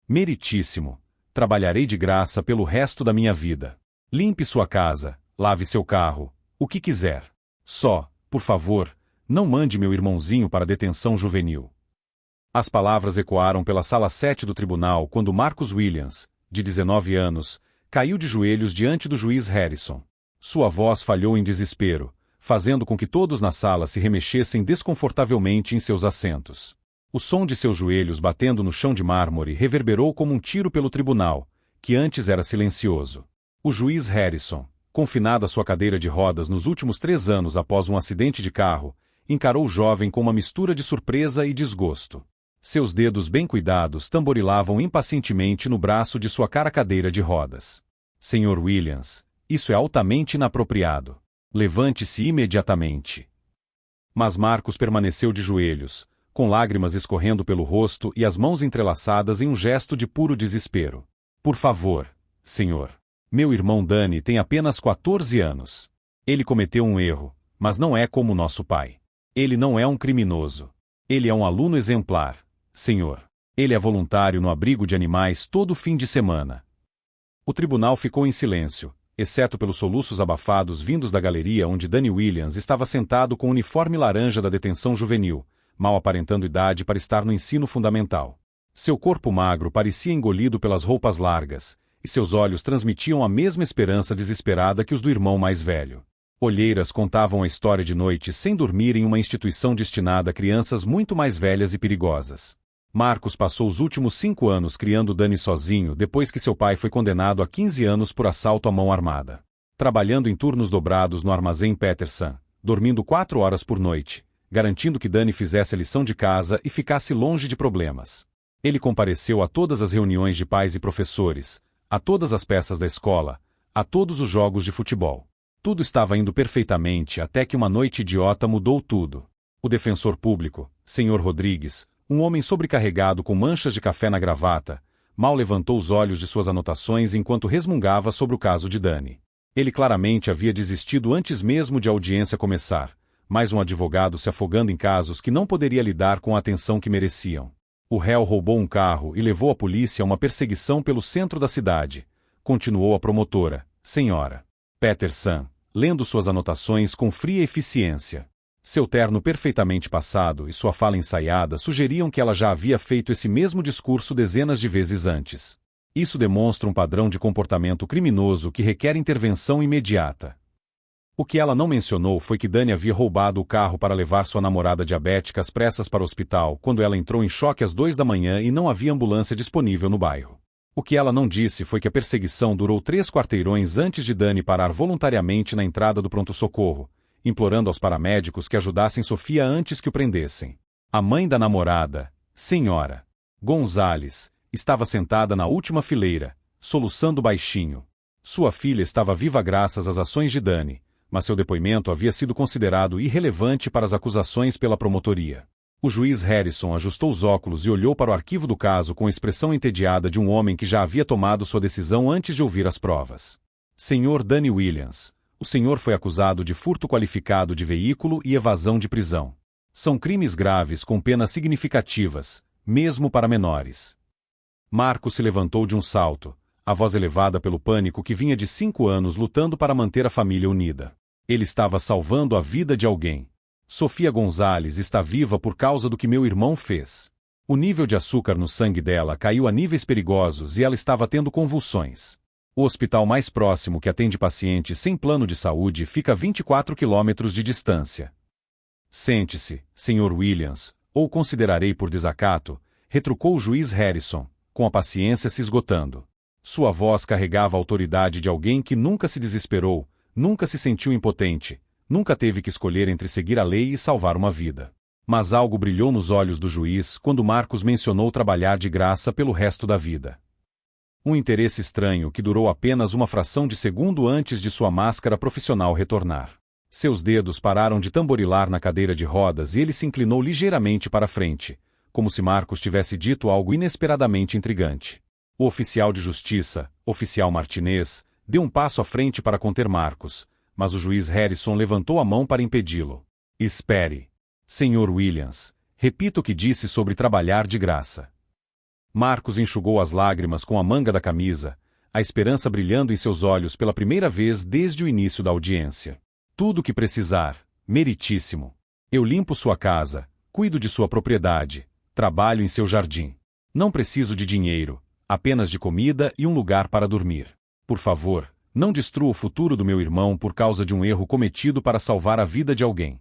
Meritíssimo. Trabalharei de graça pelo resto da minha vida. Limpe sua casa, lave seu carro, o que quiser. Só, por favor, não mande meu irmãozinho para a detenção juvenil. As palavras ecoaram pela sala 7 do tribunal quando Marcus Williams, de 19 anos, caiu de joelhos diante do juiz Harrison. Sua voz falhou em desespero, fazendo com que todos na sala se remexessem desconfortavelmente em seus assentos. O som de seus joelhos batendo no chão de mármore reverberou como um tiro pelo tribunal, que antes era silencioso. O juiz Harrison, confinado à sua cadeira de rodas nos últimos 3 anos após um acidente de carro, encarou o jovem com uma mistura de surpresa e desgosto. Seus dedos bem cuidados tamborilavam impacientemente no braço de sua cara cadeira de rodas. Sr. Williams, isso é altamente inapropriado. Levante-se imediatamente. Mas Marcus permaneceu de joelhos, com lágrimas escorrendo pelo rosto e as mãos entrelaçadas em um gesto de puro desespero. Por favor, senhor. Meu irmão Danny tem apenas 14 anos. Ele cometeu um erro, mas não é como nosso pai. Ele não é um criminoso. Ele é um aluno exemplar. Senhor, ele é voluntário no abrigo de animais todo fim de semana. O tribunal ficou em silêncio, exceto pelos soluços abafados vindos da galeria onde Danny Williams estava sentado com o uniforme laranja da detenção juvenil, mal aparentando idade para estar no ensino fundamental. Seu corpo magro parecia engolido pelas roupas largas, e seus olhos transmitiam a mesma esperança desesperada que os do irmão mais velho. Olheiras contavam a história de noite sem dormir em uma instituição destinada a crianças muito mais velhas e perigosas. Marcus passou os últimos 5 anos criando Danny sozinho depois que seu pai foi condenado a 15 anos por assalto à mão armada. Trabalhando em turnos dobrados no armazém Peterson, dormindo 4 horas por noite, garantindo que Danny fizesse a lição de casa e ficasse longe de problemas. Ele compareceu a todas as reuniões de pais e professores, a todas as peças da escola, a todos os jogos de futebol. Tudo estava indo perfeitamente até que uma noite idiota mudou tudo. O defensor público, Sr. Rodrigues, um homem sobrecarregado com manchas de café na gravata, mal levantou os olhos de suas anotações enquanto resmungava sobre o caso de Danny. Ele claramente havia desistido antes mesmo de a audiência começar, mais um advogado se afogando em casos que não poderia lidar com a atenção que mereciam. O réu roubou um carro e levou a polícia a uma perseguição pelo centro da cidade, continuou a promotora, Sra. Peterson, lendo suas anotações com fria eficiência. Seu terno perfeitamente passado e sua fala ensaiada sugeriam que ela já havia feito esse mesmo discurso dezenas de vezes antes. Isso demonstra um padrão de comportamento criminoso que requer intervenção imediata. O que ela não mencionou foi que Danny havia roubado o carro para levar sua namorada diabética às pressas para o hospital quando ela entrou em choque às 2 da manhã e não havia ambulância disponível no bairro. O que ela não disse foi que a perseguição durou 3 quarteirões antes de Danny parar voluntariamente na entrada do pronto-socorro, implorando aos paramédicos que ajudassem Sofia antes que o prendessem. A mãe da namorada, Sra. Gonzales, estava sentada na última fileira, soluçando baixinho. Sua filha estava viva graças às ações de Danny, mas seu depoimento havia sido considerado irrelevante para as acusações pela promotoria. O juiz Harrison ajustou os óculos e olhou para o arquivo do caso com a expressão entediada de um homem que já havia tomado sua decisão antes de ouvir as provas. Sr. Danny Williams, o senhor foi acusado de furto qualificado de veículo e evasão de prisão. São crimes graves com penas significativas, mesmo para menores. Marcos se levantou de um salto, a voz elevada pelo pânico que vinha de 5 anos lutando para manter a família unida. Ele estava salvando a vida de alguém. Sofia Gonzales está viva por causa do que meu irmão fez. O nível de açúcar no sangue dela caiu a níveis perigosos e ela estava tendo convulsões. O hospital mais próximo que atende pacientes sem plano de saúde fica a 24 quilômetros de distância. Sente-se, Sr. Williams, ou considerarei por desacato, retrucou o juiz Harrison, com a paciência se esgotando. Sua voz carregava a autoridade de alguém que nunca se desesperou, nunca se sentiu impotente, nunca teve que escolher entre seguir a lei e salvar uma vida. Mas algo brilhou nos olhos do juiz quando Marcos mencionou trabalhar de graça pelo resto da vida. Um interesse estranho que durou apenas uma fração de segundo antes de sua máscara profissional retornar. Seus dedos pararam de tamborilar na cadeira de rodas e ele se inclinou ligeiramente para a frente, como se Marcos tivesse dito algo inesperadamente intrigante. O oficial de justiça, oficial Martinez, deu um passo à frente para conter Marcos, mas o juiz Harrison levantou a mão para impedi-lo. Espere. Sr. Williams, repita o que disse sobre trabalhar de graça. Marcos enxugou as lágrimas com a manga da camisa, a esperança brilhando em seus olhos pela primeira vez desde o início da audiência. Tudo o que precisar, meritíssimo. Eu limpo sua casa, cuido de sua propriedade, trabalho em seu jardim. Não preciso de dinheiro, apenas de comida e um lugar para dormir. Por favor, não destrua o futuro do meu irmão por causa de um erro cometido para salvar a vida de alguém.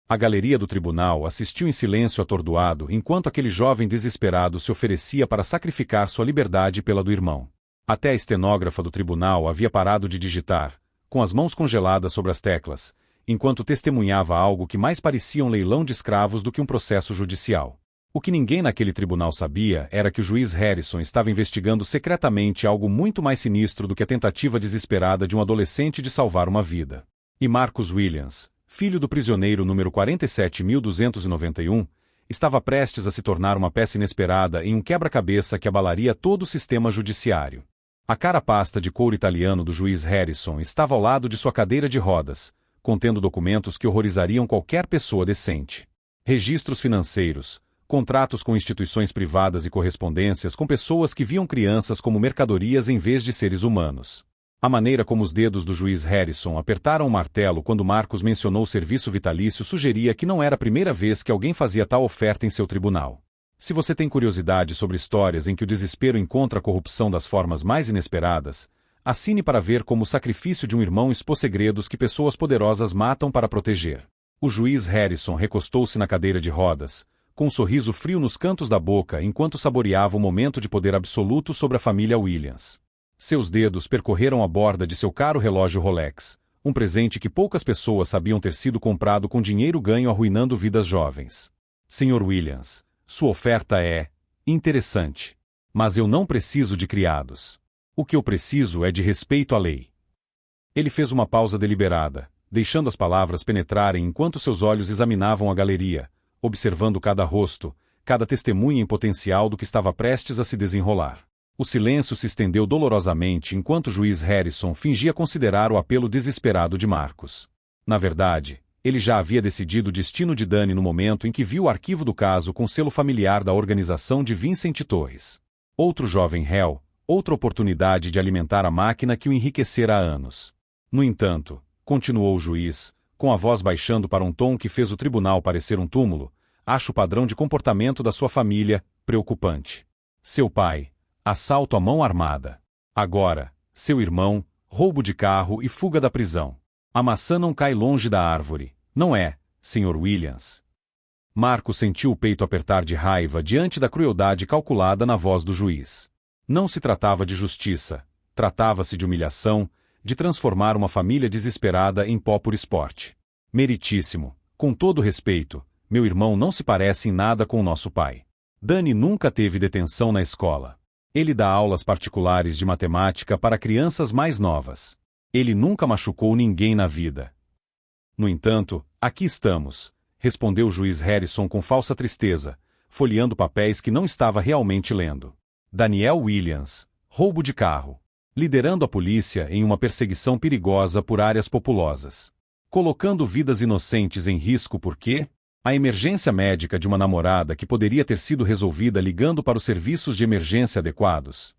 A galeria do tribunal assistiu em silêncio atordoado enquanto aquele jovem desesperado se oferecia para sacrificar sua liberdade pela do irmão. Até a estenógrafa do tribunal havia parado de digitar, com as mãos congeladas sobre as teclas, enquanto testemunhava algo que mais parecia um leilão de escravos do que um processo judicial. O que ninguém naquele tribunal sabia era que o juiz Harrison estava investigando secretamente algo muito mais sinistro do que a tentativa desesperada de um adolescente de salvar uma vida. E Marcus Williams, filho do prisioneiro número 47.291, estava prestes a se tornar uma peça inesperada em um quebra-cabeça que abalaria todo o sistema judiciário. A carapasta de couro italiano do juiz Harrison estava ao lado de sua cadeira de rodas, contendo documentos que horrorizariam qualquer pessoa decente. Registros financeiros, contratos com instituições privadas e correspondências com pessoas que viam crianças como mercadorias em vez de seres humanos. A maneira como os dedos do juiz Harrison apertaram o martelo quando Marcos mencionou o serviço vitalício sugeria que não era a primeira vez que alguém fazia tal oferta em seu tribunal. Se você tem curiosidade sobre histórias em que o desespero encontra a corrupção das formas mais inesperadas, assine para ver como o sacrifício de um irmão expôs segredos que pessoas poderosas matam para proteger. O juiz Harrison recostou-se na cadeira de rodas, com um sorriso frio nos cantos da boca enquanto saboreava o momento de poder absoluto sobre a família Williams. Seus dedos percorreram a borda de seu caro relógio Rolex, um presente que poucas pessoas sabiam ter sido comprado com dinheiro ganho arruinando vidas jovens. Sr. Williams, sua oferta é interessante. Mas eu não preciso de criados. O que eu preciso é de respeito à lei. Ele fez uma pausa deliberada, deixando as palavras penetrarem enquanto seus olhos examinavam a galeria, observando cada rosto, cada testemunha em potencial do que estava prestes a se desenrolar. O silêncio se estendeu dolorosamente enquanto o juiz Harrison fingia considerar o apelo desesperado de Marcos. Na verdade, ele já havia decidido o destino de Dani no momento em que viu o arquivo do caso com selo familiar da organização de Vincent Torres. Outro jovem réu, outra oportunidade de alimentar a máquina que o enriquecera há anos. No entanto, continuou o juiz, com a voz baixando para um tom que fez o tribunal parecer um túmulo, acho o padrão de comportamento da sua família preocupante. Seu pai, assalto à mão armada. Agora, seu irmão, roubo de carro e fuga da prisão. A maçã não cai longe da árvore, não é, Sr. Williams? Marcos sentiu o peito apertar de raiva diante da crueldade calculada na voz do juiz. Não se tratava de justiça, tratava-se de humilhação, de transformar uma família desesperada em pó por esporte. Meritíssimo, com todo respeito, meu irmão não se parece em nada com o nosso pai. Dani nunca teve detenção na escola. Ele dá aulas particulares de matemática para crianças mais novas. Ele nunca machucou ninguém na vida. No entanto, aqui estamos, respondeu o juiz Harrison com falsa tristeza, folheando papéis que não estava realmente lendo. Daniel Williams, roubo de carro. Liderando a polícia em uma perseguição perigosa por áreas populosas. Colocando vidas inocentes em risco porque a emergência médica de uma namorada que poderia ter sido resolvida ligando para os serviços de emergência adequados.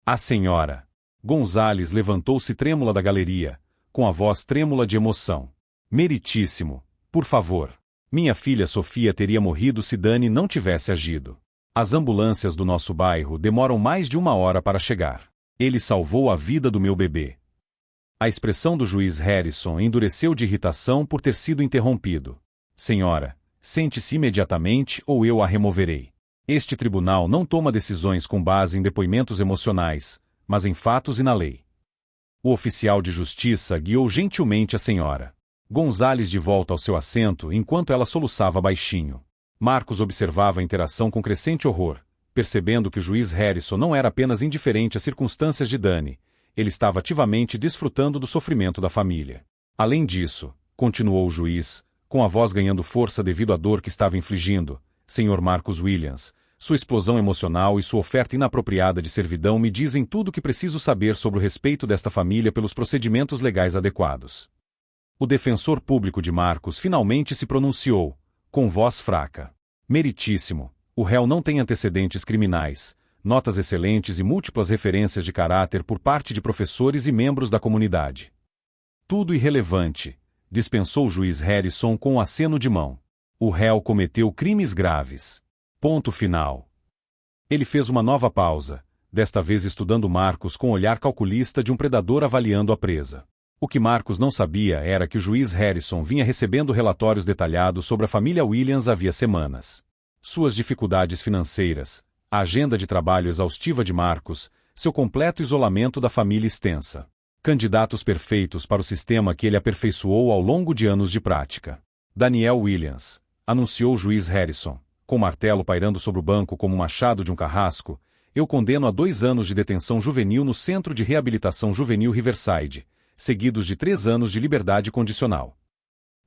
A senhora Gonzales levantou-se trêmula da galeria, com a voz trêmula de emoção. Meritíssimo, por favor. Minha filha Sofia teria morrido se Dani não tivesse agido. As ambulâncias do nosso bairro demoram mais de 1 hora para chegar. Ele salvou a vida do meu bebê. A expressão do juiz Harrison endureceu de irritação por ter sido interrompido. Senhora, sente-se imediatamente ou eu a removerei. Este tribunal não toma decisões com base em depoimentos emocionais, mas em fatos e na lei. O oficial de justiça guiou gentilmente a senhora Gonzales de volta ao seu assento enquanto ela soluçava baixinho. Marcos observava a interação com crescente horror, percebendo que o juiz Harrison não era apenas indiferente às circunstâncias de Dani, ele estava ativamente desfrutando do sofrimento da família. Além disso, continuou o juiz, com a voz ganhando força devido à dor que estava infligindo, Sr. Marcus Williams, sua explosão emocional e sua oferta inapropriada de servidão me dizem tudo o que preciso saber sobre o respeito desta família pelos procedimentos legais adequados. O defensor público de Marcos finalmente se pronunciou, com voz fraca. Meritíssimo, O réu não tem antecedentes criminais, notas excelentes e múltiplas referências de caráter por parte de professores e membros da comunidade. Tudo irrelevante, dispensou o juiz Harrison com um aceno de mão. O réu cometeu crimes graves. Ponto final. Ele fez uma nova pausa, desta vez estudando Marcos com o olhar calculista de um predador avaliando a presa. O que Marcos não sabia era que o juiz Harrison vinha recebendo relatórios detalhados sobre a família Williams havia semanas. Suas dificuldades financeiras, a agenda de trabalho exaustiva de Marcos, seu completo isolamento da família extensa. Candidatos perfeitos para o sistema que ele aperfeiçoou ao longo de anos de prática. Daniel Williams, anunciou o juiz Harrison, com o martelo pairando sobre o banco como o machado de um carrasco, eu condeno a 2 anos de detenção juvenil no Centro de Reabilitação Juvenil Riverside, seguidos de 3 anos de liberdade condicional.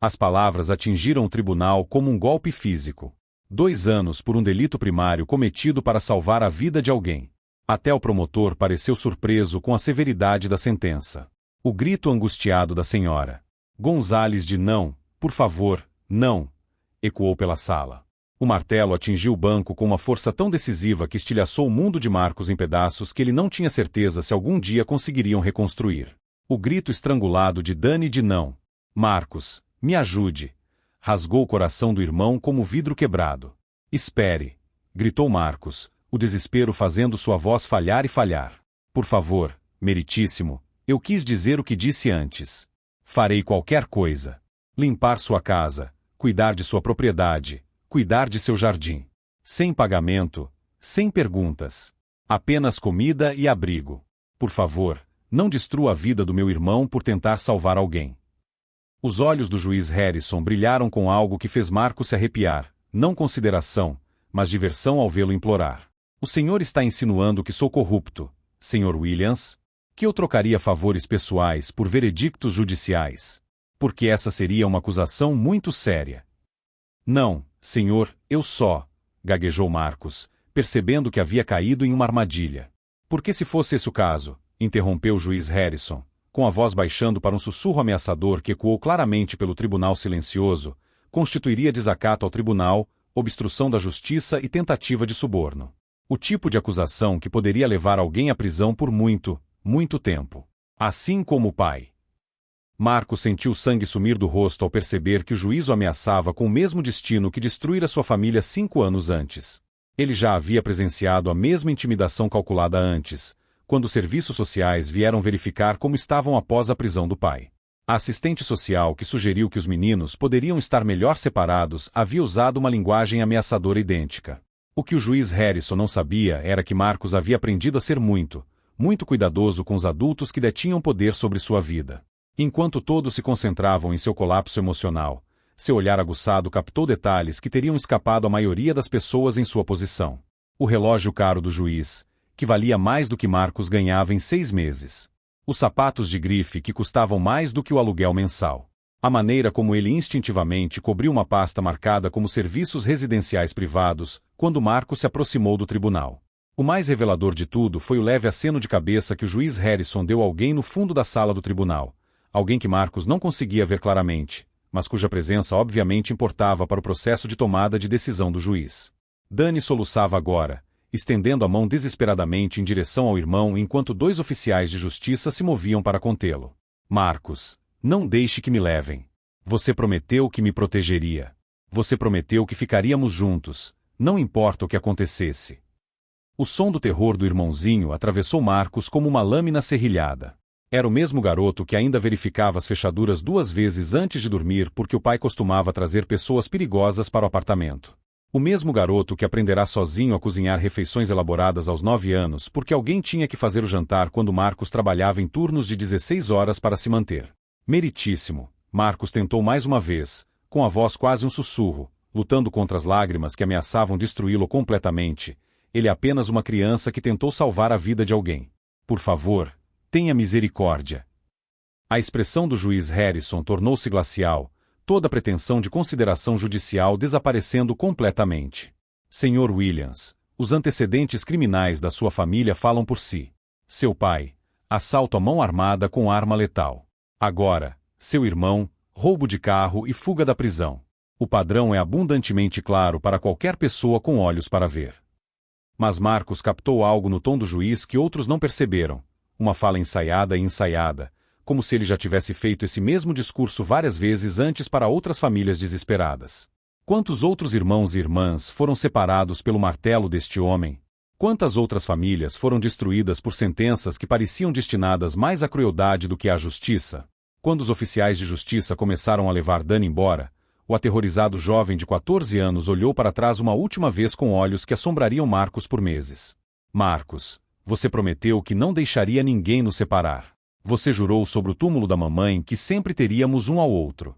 As palavras atingiram o tribunal como um golpe físico. 2 anos por um delito primário cometido para salvar a vida de alguém. Até o promotor pareceu surpreso com a severidade da sentença. O grito angustiado da senhora Gonzales de "não, por favor, não", ecoou pela sala. O martelo atingiu o banco com uma força tão decisiva que estilhaçou o mundo de Marcos em pedaços que ele não tinha certeza se algum dia conseguiriam reconstruir. O grito estrangulado de Dani de "não, Marcos, me ajude", rasgou o coração do irmão como vidro quebrado. "Espere", gritou Marcos, o desespero fazendo sua voz falhar e falhar. "Por favor, meritíssimo, eu quis dizer o que disse antes. Farei qualquer coisa. Limpar sua casa, cuidar de sua propriedade, cuidar de seu jardim. Sem pagamento, sem perguntas. Apenas comida e abrigo. Por favor, não destrua a vida do meu irmão por tentar salvar alguém." Os olhos do juiz Harrison brilharam com algo que fez Marcos se arrepiar, não consideração, mas diversão ao vê-lo implorar. "O senhor está insinuando que sou corrupto, Sr. Williams? Que eu trocaria favores pessoais por veredictos judiciais? Porque essa seria uma acusação muito séria." "Não, senhor, eu só", gaguejou Marcos, percebendo que havia caído em uma armadilha. "Porque se fosse esse o caso", interrompeu o juiz Harrison, com a voz baixando para um sussurro ameaçador que ecoou claramente pelo tribunal silencioso, constituiria desacato ao tribunal, obstrução da justiça e tentativa de suborno. O tipo de acusação que poderia levar alguém à prisão por muito, muito tempo. Assim como o pai. Marcos sentiu o sangue sumir do rosto ao perceber que o juiz o ameaçava com o mesmo destino que destruíra sua família 5 anos antes. Ele já havia presenciado a mesma intimidação calculada antes, quando os serviços sociais vieram verificar como estavam após a prisão do pai. A assistente social que sugeriu que os meninos poderiam estar melhor separados havia usado uma linguagem ameaçadora idêntica. O que o juiz Harrison não sabia era que Marcos havia aprendido a ser muito, muito cuidadoso com os adultos que detinham poder sobre sua vida. Enquanto todos se concentravam em seu colapso emocional, seu olhar aguçado captou detalhes que teriam escapado à maioria das pessoas em sua posição. O relógio caro do juiz, que valia mais do que Marcos ganhava em 6 meses. Os sapatos de grife que custavam mais do que o aluguel mensal. A maneira como ele instintivamente cobriu uma pasta marcada como serviços residenciais privados, quando Marcos se aproximou do tribunal. O mais revelador de tudo foi o leve aceno de cabeça que o juiz Harrison deu a alguém no fundo da sala do tribunal. Alguém que Marcos não conseguia ver claramente, mas cuja presença obviamente importava para o processo de tomada de decisão do juiz. Dani soluçava agora, estendendo a mão desesperadamente em direção ao irmão enquanto 2 oficiais de justiça se moviam para contê-lo. "Marcos, não deixe que me levem. Você prometeu que me protegeria. Você prometeu que ficaríamos juntos, não importa o que acontecesse." O som do terror do irmãozinho atravessou Marcos como uma lâmina serrilhada. Era o mesmo garoto que ainda verificava as fechaduras 2 vezes antes de dormir porque o pai costumava trazer pessoas perigosas para o apartamento. O mesmo garoto que aprenderá sozinho a cozinhar refeições elaboradas aos 9 anos porque alguém tinha que fazer o jantar quando Marcos trabalhava em turnos de 16 horas para se manter. "Meritíssimo", Marcos tentou mais uma vez, com a voz quase um sussurro, lutando contra as lágrimas que ameaçavam destruí-lo completamente. Ele é apenas uma criança que tentou salvar a vida de alguém. "Por favor, tenha misericórdia." A expressão do juiz Harrison tornou-se glacial, toda a pretensão de consideração judicial desaparecendo completamente. "Sr. Williams, os antecedentes criminais da sua família falam por si. Seu pai, assalto à mão armada com arma letal. Agora, seu irmão, roubo de carro e fuga da prisão. O padrão é abundantemente claro para qualquer pessoa com olhos para ver. Mas Marcos captou algo no tom do juiz que outros não perceberam, uma fala ensaiada e ensaiada, como se ele já tivesse feito esse mesmo discurso várias vezes antes para outras famílias desesperadas. Quantos outros irmãos e irmãs foram separados pelo martelo deste homem? Quantas outras famílias foram destruídas por sentenças que pareciam destinadas mais à crueldade do que à justiça? Quando os oficiais de justiça começaram a levar Dani embora, o aterrorizado jovem de 14 anos olhou para trás uma última vez com olhos que assombrariam Marcos por meses. Marcos, você prometeu que não deixaria ninguém nos separar. Você jurou sobre o túmulo da mamãe que sempre teríamos um ao outro.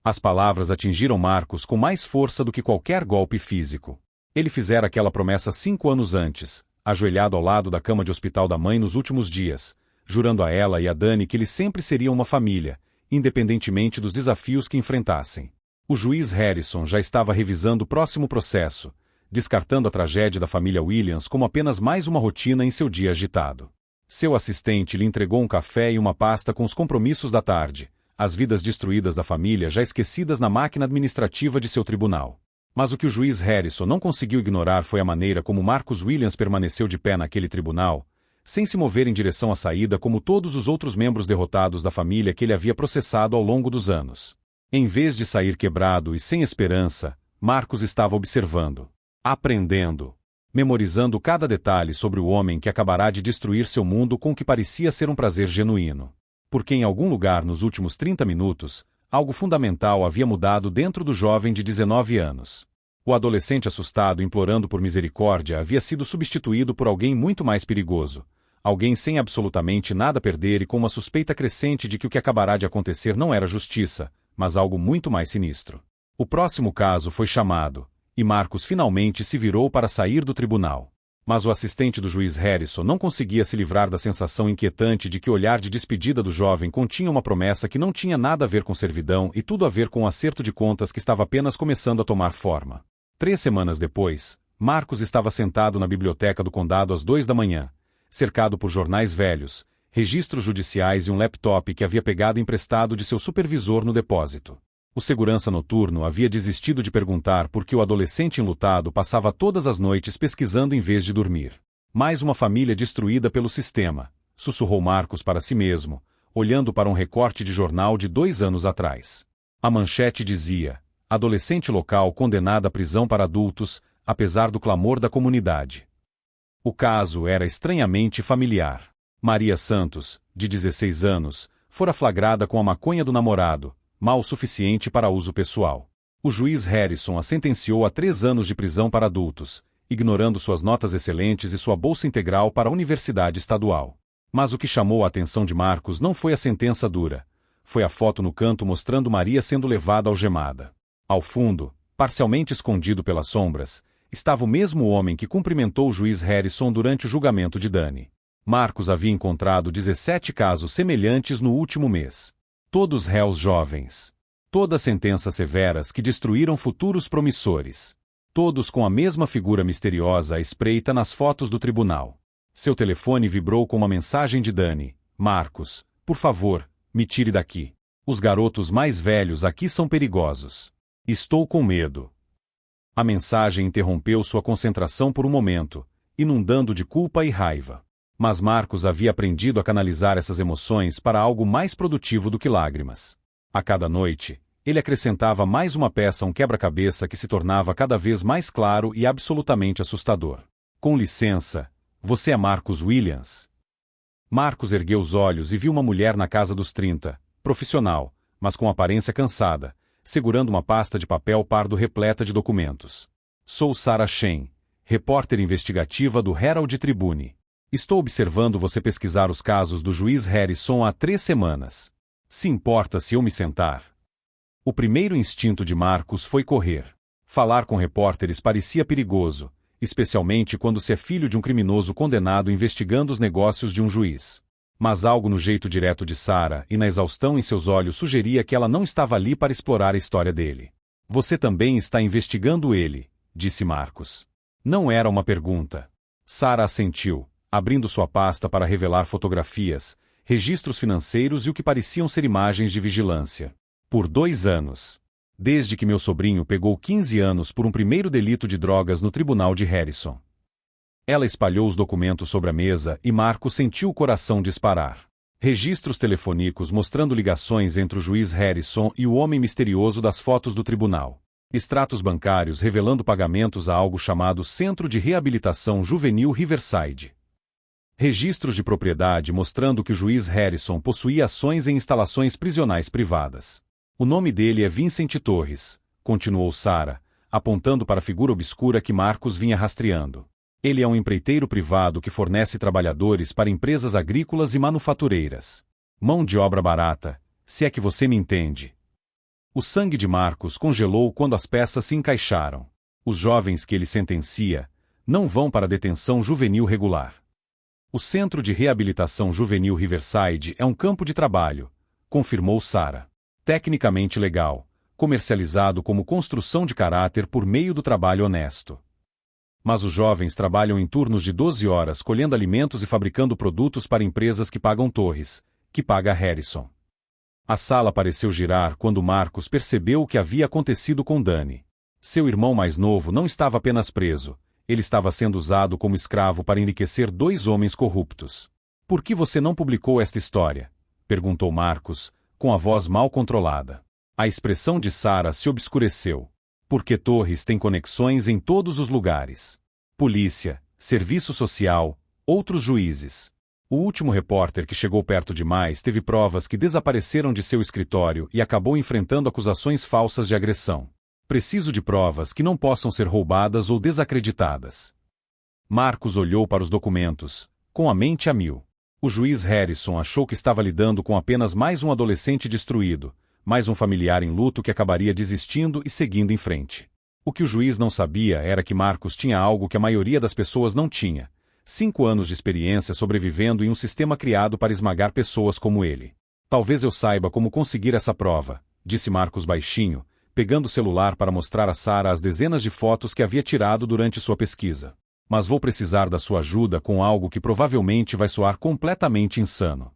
As palavras atingiram Marcos com mais força do que qualquer golpe físico. Ele fizera aquela promessa 5 anos antes, ajoelhado ao lado da cama de hospital da mãe nos últimos dias, jurando a ela e a Dani que eles sempre seriam uma família, independentemente dos desafios que enfrentassem. O juiz Harrison já estava revisando o próximo processo, descartando a tragédia da família Williams como apenas mais uma rotina em seu dia agitado. Seu assistente lhe entregou um café e uma pasta com os compromissos da tarde, as vidas destruídas da família já esquecidas na máquina administrativa de seu tribunal. Mas o que o juiz Harrison não conseguiu ignorar foi a maneira como Marcus Williams permaneceu de pé naquele tribunal, sem se mover em direção à saída como todos os outros membros derrotados da família que ele havia processado ao longo dos anos. Em vez de sair quebrado e sem esperança, Marcos estava observando, aprendendo, memorizando cada detalhe sobre o homem que acabará de destruir seu mundo com o que parecia ser um prazer genuíno. Porque em algum lugar nos últimos 30 minutos, algo fundamental havia mudado dentro do jovem de 19 anos. O adolescente assustado implorando por misericórdia havia sido substituído por alguém muito mais perigoso, alguém sem absolutamente nada a perder e com uma suspeita crescente de que o que acabará de acontecer não era justiça, mas algo muito mais sinistro. O próximo caso foi chamado, e Marcos finalmente se virou para sair do tribunal. Mas o assistente do juiz Harrison não conseguia se livrar da sensação inquietante de que o olhar de despedida do jovem continha uma promessa que não tinha nada a ver com servidão e tudo a ver com um acerto de contas que estava apenas começando a tomar forma. 3 semanas depois, Marcos estava sentado na biblioteca do condado às 2 da manhã, cercado por jornais velhos, registros judiciais e um laptop que havia pegado emprestado de seu supervisor no depósito. O segurança noturno havia desistido de perguntar por que o adolescente enlutado passava todas as noites pesquisando em vez de dormir. Mais uma família destruída pelo sistema, sussurrou Marcos para si mesmo, olhando para um recorte de jornal de 2 anos atrás. A manchete dizia, adolescente local condenada à prisão para adultos, apesar do clamor da comunidade. O caso era estranhamente familiar. Maria Santos, de 16 anos, fora flagrada com a maconha do namorado, mal o suficiente para uso pessoal. O juiz Harrison a sentenciou a 3 anos de prisão para adultos, ignorando suas notas excelentes e sua bolsa integral para a universidade estadual. Mas o que chamou a atenção de Marcos não foi a sentença dura. Foi a foto no canto mostrando Maria sendo levada algemada. Ao fundo, parcialmente escondido pelas sombras, estava o mesmo homem que cumprimentou o juiz Harrison durante o julgamento de Dani. Marcos havia encontrado 17 casos semelhantes no último mês. Todos réus jovens. Todas sentenças severas que destruíram futuros promissores. Todos com a mesma figura misteriosa à espreita nas fotos do tribunal. Seu telefone vibrou com uma mensagem de Dani. Marcos, por favor, me tire daqui. Os garotos mais velhos aqui são perigosos. Estou com medo. A mensagem interrompeu sua concentração por um momento, inundando de culpa e raiva. Mas Marcos havia aprendido a canalizar essas emoções para algo mais produtivo do que lágrimas. A cada noite, ele acrescentava mais uma peça a um quebra-cabeça que se tornava cada vez mais claro e absolutamente assustador. Com licença, você é Marcus Williams? Marcos ergueu os olhos e viu uma mulher na casa dos 30, profissional, mas com aparência cansada, segurando uma pasta de papel pardo repleta de documentos. Sou Sarah Shen, repórter investigativa do Herald Tribune. Estou observando você pesquisar os casos do juiz Harrison há 3 semanas. Se importa se eu me sentar? O primeiro instinto de Marcos foi correr. Falar com repórteres parecia perigoso, especialmente quando se é filho de um criminoso condenado investigando os negócios de um juiz. Mas algo no jeito direto de Sarah e na exaustão em seus olhos sugeria que ela não estava ali para explorar a história dele. Você também está investigando ele, disse Marcos. Não era uma pergunta. Sarah assentiu, abrindo sua pasta para revelar fotografias, registros financeiros e o que pareciam ser imagens de vigilância. Por 2 anos. Desde que meu sobrinho pegou 15 anos por um primeiro delito de drogas no tribunal de Harrison. Ela espalhou os documentos sobre a mesa e Marcos sentiu o coração disparar. Registros telefônicos mostrando ligações entre o juiz Harrison e o homem misterioso das fotos do tribunal. Extratos bancários revelando pagamentos a algo chamado Centro de Reabilitação Juvenil Riverside. Registros de propriedade mostrando que o juiz Harrison possuía ações em instalações prisionais privadas. O nome dele é Vincent Torres, continuou Sarah, apontando para a figura obscura que Marcos vinha rastreando. Ele é um empreiteiro privado que fornece trabalhadores para empresas agrícolas e manufatureiras. Mão de obra barata, se é que você me entende. O sangue de Marcos congelou quando as peças se encaixaram. Os jovens que ele sentencia não vão para a detenção juvenil regular. O Centro de Reabilitação Juvenil Riverside é um campo de trabalho, confirmou Sarah. Tecnicamente legal, comercializado como construção de caráter por meio do trabalho honesto. Mas os jovens trabalham em turnos de 12 horas colhendo alimentos e fabricando produtos para empresas que pagam Torres, que paga Harrison. A sala pareceu girar quando Marcos percebeu o que havia acontecido com Danny. Seu irmão mais novo não estava apenas preso, ele estava sendo usado como escravo para enriquecer dois homens corruptos. Por que você não publicou esta história? Perguntou Marcos, com a voz mal controlada. A expressão de Sarah se obscureceu. Porque Torres tem conexões em todos os lugares. Polícia, serviço social, outros juízes. O último repórter que chegou perto demais teve provas que desapareceram de seu escritório e acabou enfrentando acusações falsas de agressão. Preciso de provas que não possam ser roubadas ou desacreditadas. Marcos olhou para os documentos, com a mente a mil. O juiz Harrison achou que estava lidando com apenas mais um adolescente destruído, mais um familiar em luto que acabaria desistindo e seguindo em frente. O que o juiz não sabia era que Marcos tinha algo que a maioria das pessoas não tinha: 5 anos de experiência sobrevivendo em um sistema criado para esmagar pessoas como ele. Talvez eu saiba como conseguir essa prova, disse Marcos baixinho, pegando o celular para mostrar a Sarah as dezenas de fotos que havia tirado durante sua pesquisa. Mas vou precisar da sua ajuda com algo que provavelmente vai soar completamente insano.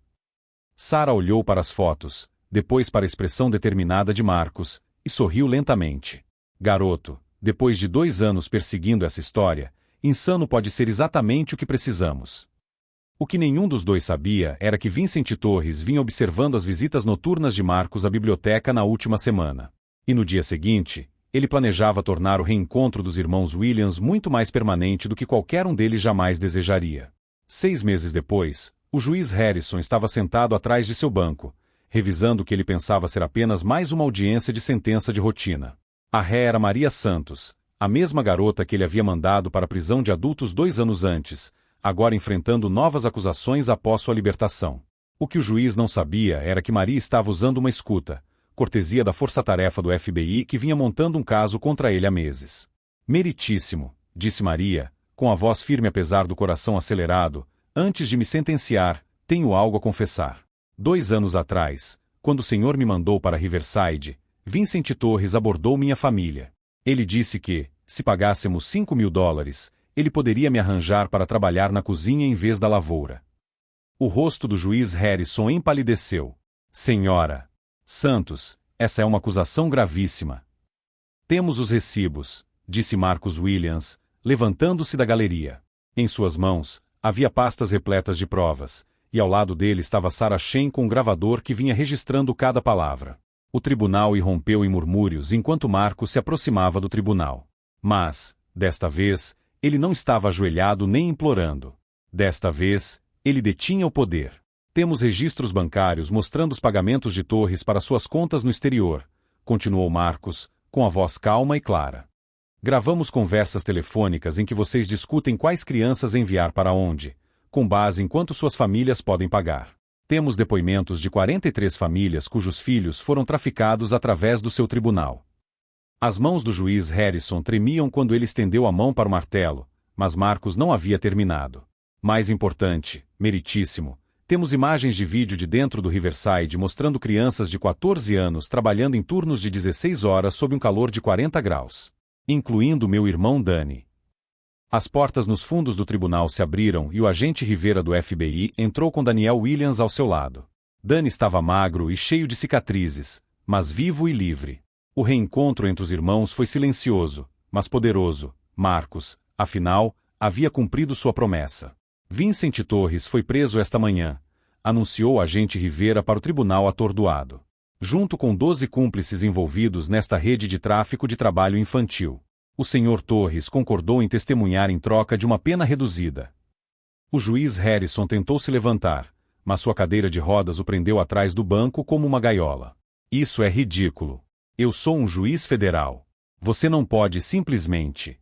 Sarah olhou para as fotos, depois para a expressão determinada de Marcos, e sorriu lentamente. Garoto, depois de 2 anos perseguindo essa história, insano pode ser exatamente o que precisamos. O que nenhum dos dois sabia era que Vincent Torres vinha observando as visitas noturnas de Marcos à biblioteca na última semana. E no dia seguinte, ele planejava tornar o reencontro dos irmãos Williams muito mais permanente do que qualquer um deles jamais desejaria. 6 meses depois, o juiz Harrison estava sentado atrás de seu banco, revisando o que ele pensava ser apenas mais uma audiência de sentença de rotina. A ré era Maria Santos, a mesma garota que ele havia mandado para a prisão de adultos 2 anos antes, agora enfrentando novas acusações após sua libertação. O que o juiz não sabia era que Maria estava usando uma escuta, cortesia da força-tarefa do FBI que vinha montando um caso contra ele há meses. Meritíssimo, disse Maria, com a voz firme apesar do coração acelerado, antes de me sentenciar, tenho algo a confessar. 2 anos atrás, quando o senhor me mandou para Riverside, Vincent Torres abordou minha família. Ele disse que, se pagássemos $5.000, ele poderia me arranjar para trabalhar na cozinha em vez da lavoura. O rosto do juiz Harrison empalideceu. Senhora Santos, essa é uma acusação gravíssima. Temos os recibos, disse Marcos Williams, levantando-se da galeria. Em suas mãos, havia pastas repletas de provas, e ao lado dele estava Sarah Shen com um gravador que vinha registrando cada palavra. O tribunal irrompeu em murmúrios enquanto Marcos se aproximava do tribunal. Mas, desta vez, ele não estava ajoelhado nem implorando. Desta vez, ele detinha o poder. Temos registros bancários mostrando os pagamentos de Torres para suas contas no exterior, continuou Marcos, com a voz calma e clara. Gravamos conversas telefônicas em que vocês discutem quais crianças enviar para onde, com base em quanto suas famílias podem pagar. Temos depoimentos de 43 famílias cujos filhos foram traficados através do seu tribunal. As mãos do juiz Harrison tremiam quando ele estendeu a mão para o martelo, mas Marcos não havia terminado. Mais importante, meritíssimo, temos imagens de vídeo de dentro do Riverside mostrando crianças de 14 anos trabalhando em turnos de 16 horas sob um calor de 40 graus. Incluindo meu irmão Danny. As portas nos fundos do tribunal se abriram e o agente Rivera do FBI entrou com Daniel Williams ao seu lado. Danny estava magro e cheio de cicatrizes, mas vivo e livre. O reencontro entre os irmãos foi silencioso, mas poderoso. Marcos, afinal, havia cumprido sua promessa. Vincent Torres foi preso esta manhã, anunciou o agente Rivera para o tribunal atordoado. Junto com 12 cúmplices envolvidos nesta rede de tráfico de trabalho infantil. O senhor Torres concordou em testemunhar em troca de uma pena reduzida. O juiz Harrison tentou se levantar, mas sua cadeira de rodas o prendeu atrás do banco como uma gaiola. Isso é ridículo. Eu sou um juiz federal. Você não pode simplesmente...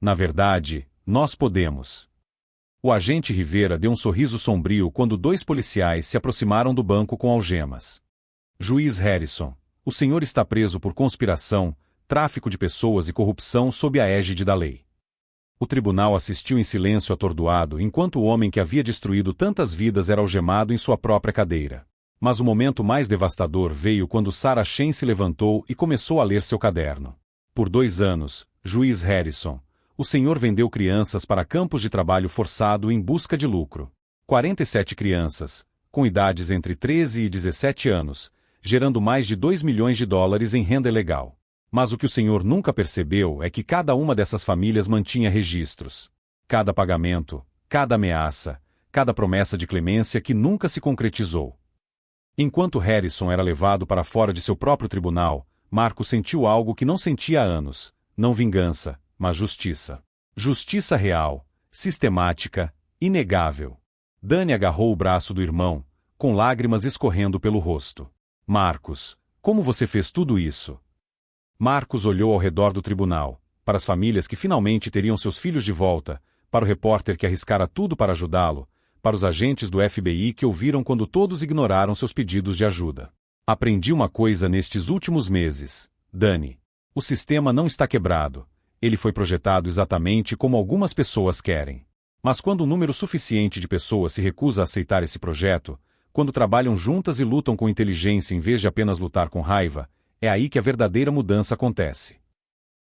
Na verdade, nós podemos. O agente Rivera deu um sorriso sombrio quando 2 policiais se aproximaram do banco com algemas. Juiz Harrison, o senhor está preso por conspiração, tráfico de pessoas e corrupção sob a égide da lei. O tribunal assistiu em silêncio atordoado enquanto o homem que havia destruído tantas vidas era algemado em sua própria cadeira. Mas o momento mais devastador veio quando Sarah Shen se levantou e começou a ler seu caderno. Por 2 anos, juiz Harrison, o senhor vendeu crianças para campos de trabalho forçado em busca de lucro. 47 crianças, com idades entre 13 e 17 anos, gerando mais de 2 milhões de dólares em renda ilegal. Mas o que o senhor nunca percebeu é que cada uma dessas famílias mantinha registros. Cada pagamento, cada ameaça, cada promessa de clemência que nunca se concretizou. Enquanto Harrison era levado para fora de seu próprio tribunal, Marcos sentiu algo que não sentia há anos, não vingança, mas justiça. Justiça real, sistemática, inegável. Dani agarrou o braço do irmão, com lágrimas escorrendo pelo rosto. Marcos, como você fez tudo isso? Marcos olhou ao redor do tribunal, para as famílias que finalmente teriam seus filhos de volta, para o repórter que arriscara tudo para ajudá-lo, para os agentes do FBI que ouviram quando todos ignoraram seus pedidos de ajuda. Aprendi uma coisa nestes últimos meses, Dani. O sistema não está quebrado. Ele foi projetado exatamente como algumas pessoas querem. Mas quando um número suficiente de pessoas se recusa a aceitar esse projeto, quando trabalham juntas e lutam com inteligência em vez de apenas lutar com raiva, é aí que a verdadeira mudança acontece.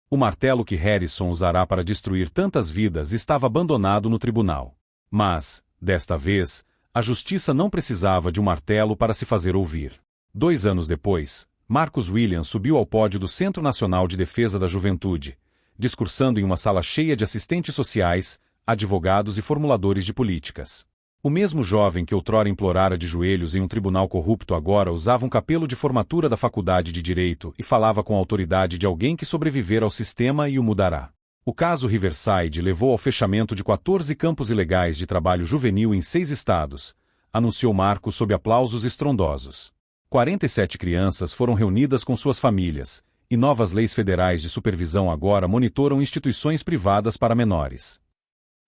O martelo que Harrison usará para destruir tantas vidas estava abandonado no tribunal. Mas, desta vez, a justiça não precisava de um martelo para se fazer ouvir. 2 anos depois, Marcus Williams subiu ao pódio do Centro Nacional de Defesa da Juventude, discursando em uma sala cheia de assistentes sociais, advogados e formuladores de políticas. O mesmo jovem que outrora implorara de joelhos em um tribunal corrupto agora usava um capelo de formatura da faculdade de Direito e falava com a autoridade de alguém que sobreviver ao sistema e o mudará. O caso Riverside levou ao fechamento de 14 campos ilegais de trabalho juvenil em 6 estados, anunciou Marcos sob aplausos estrondosos. 47 crianças foram reunidas com suas famílias, e novas leis federais de supervisão agora monitoram instituições privadas para menores.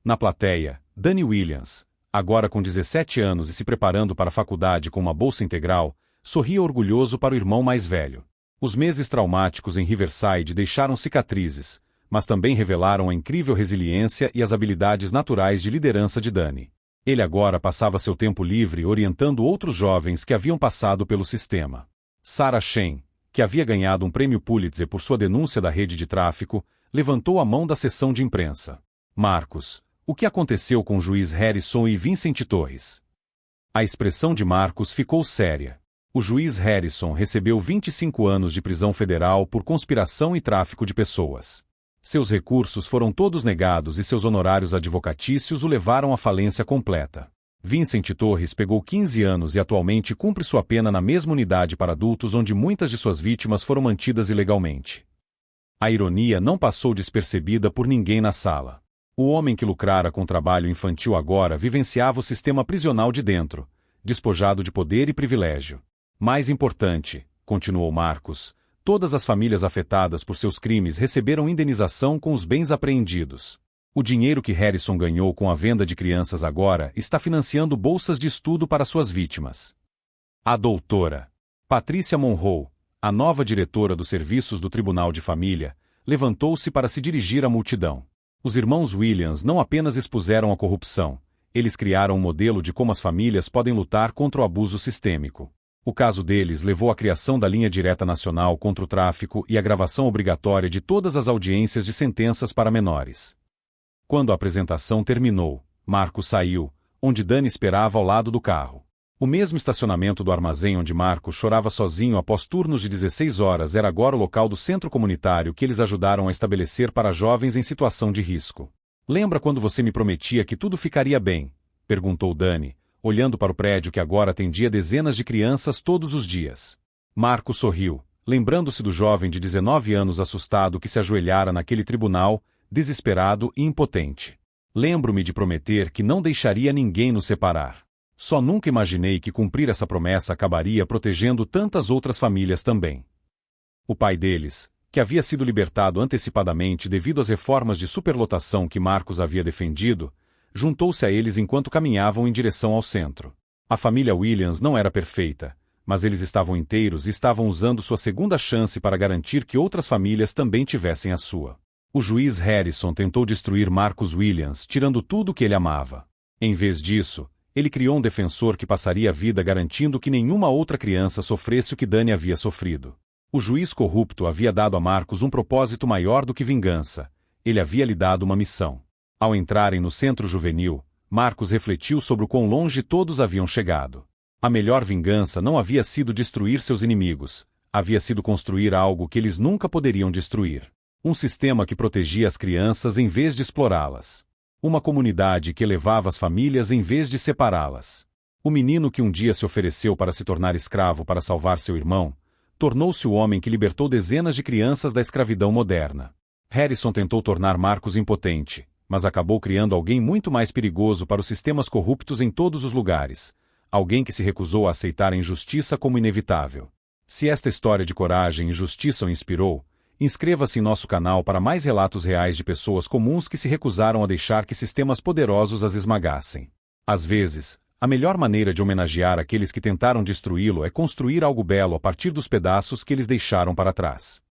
Na plateia, Dani Williams, agora com 17 anos e se preparando para a faculdade com uma bolsa integral, sorria orgulhoso para o irmão mais velho. Os meses traumáticos em Riverside deixaram cicatrizes, mas também revelaram a incrível resiliência e as habilidades naturais de liderança de Dani. Ele agora passava seu tempo livre orientando outros jovens que haviam passado pelo sistema. Sarah Shen, que havia ganhado um prêmio Pulitzer por sua denúncia da rede de tráfico, levantou a mão da sessão de imprensa. Marcos, o que aconteceu com o juiz Harrison e Vincent Torres? A expressão de Marcos ficou séria. O juiz Harrison recebeu 25 anos de prisão federal por conspiração e tráfico de pessoas. Seus recursos foram todos negados e seus honorários advocatícios o levaram à falência completa. Vincent Torres pegou 15 anos e atualmente cumpre sua pena na mesma unidade para adultos onde muitas de suas vítimas foram mantidas ilegalmente. A ironia não passou despercebida por ninguém na sala. O homem que lucrara com trabalho infantil agora vivenciava o sistema prisional de dentro, despojado de poder e privilégio. Mais importante, continuou Marcos, todas as famílias afetadas por seus crimes receberam indenização com os bens apreendidos. O dinheiro que Harrison ganhou com a venda de crianças agora está financiando bolsas de estudo para suas vítimas. A doutora Patrícia Monroe, a nova diretora dos serviços do Tribunal de Família, levantou-se para se dirigir à multidão. Os irmãos Williams não apenas expuseram a corrupção, eles criaram um modelo de como as famílias podem lutar contra o abuso sistêmico. O caso deles levou à criação da linha direta nacional contra o tráfico e à gravação obrigatória de todas as audiências de sentenças para menores. Quando a apresentação terminou, Marcos saiu, onde Dani esperava ao lado do carro. O mesmo estacionamento do armazém onde Marcos chorava sozinho após turnos de 16 horas era agora o local do centro comunitário que eles ajudaram a estabelecer para jovens em situação de risco. Lembra quando você me prometia que tudo ficaria bem? Perguntou Dani, olhando para o prédio que agora atendia dezenas de crianças todos os dias. Marcos sorriu, lembrando-se do jovem de 19 anos assustado que se ajoelhara naquele tribunal, desesperado e impotente. Lembro-me de prometer que não deixaria ninguém nos separar. Só nunca imaginei que cumprir essa promessa acabaria protegendo tantas outras famílias também. O pai deles, que havia sido libertado antecipadamente devido às reformas de superlotação que Marcos havia defendido, juntou-se a eles enquanto caminhavam em direção ao centro. A família Williams não era perfeita, mas eles estavam inteiros e estavam usando sua segunda chance para garantir que outras famílias também tivessem a sua. O juiz Harrison tentou destruir Marcus Williams, tirando tudo o que ele amava. Em vez disso, ele criou um defensor que passaria a vida garantindo que nenhuma outra criança sofresse o que Dani havia sofrido. O juiz corrupto havia dado a Marcos um propósito maior do que vingança. Ele havia lhe dado uma missão. Ao entrarem no centro juvenil, Marcos refletiu sobre o quão longe todos haviam chegado. A melhor vingança não havia sido destruir seus inimigos, havia sido construir algo que eles nunca poderiam destruir. Um sistema que protegia as crianças em vez de explorá-las. Uma comunidade que elevava as famílias em vez de separá-las. O menino que um dia se ofereceu para se tornar escravo para salvar seu irmão, tornou-se o homem que libertou dezenas de crianças da escravidão moderna. Harrison tentou tornar Marcos impotente, mas acabou criando alguém muito mais perigoso para os sistemas corruptos em todos os lugares. Alguém que se recusou a aceitar a injustiça como inevitável. Se esta história de coragem e justiça o inspirou, inscreva-se em nosso canal para mais relatos reais de pessoas comuns que se recusaram a deixar que sistemas poderosos as esmagassem. Às vezes, a melhor maneira de homenagear aqueles que tentaram destruí-lo é construir algo belo a partir dos pedaços que eles deixaram para trás.